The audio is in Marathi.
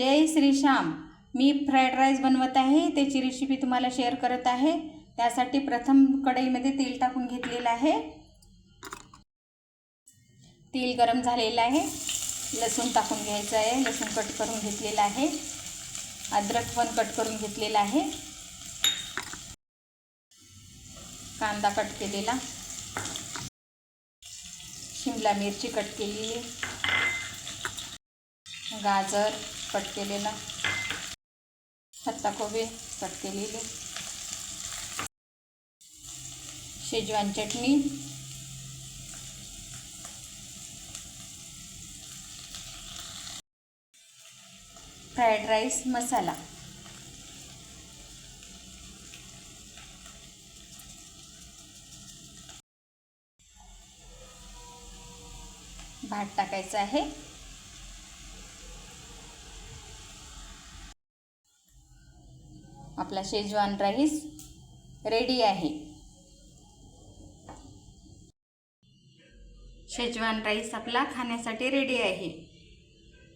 जय श्रीश्याम। मी फ्राईड राईस बनवत आहे, त्याची रेसिपी तुम्हाला शेअर करत आहे। त्यासाठी प्रथम कढईमध्ये तेल टाकून घेतलेलं आहे। तेल गरम झालेलं आहे। लसूण टाकून घ्यायचं आहे। लसूण कट करून घेतलेला आहे। अद्रक पण कट करून घेतलेला आहे। कांदा कट केलेला, शिमला मिरची कट केलेली, गाजर कट केलेला, पत्ताकोबी कट केलेली, शेजवान चटणी, फ्राईड राईस मसाला, भात टाकायचा आहे। आपला शेजवान राईस रेडी आहे। शेजवान राईस आपला खाण्यासाठी रेडी आहे।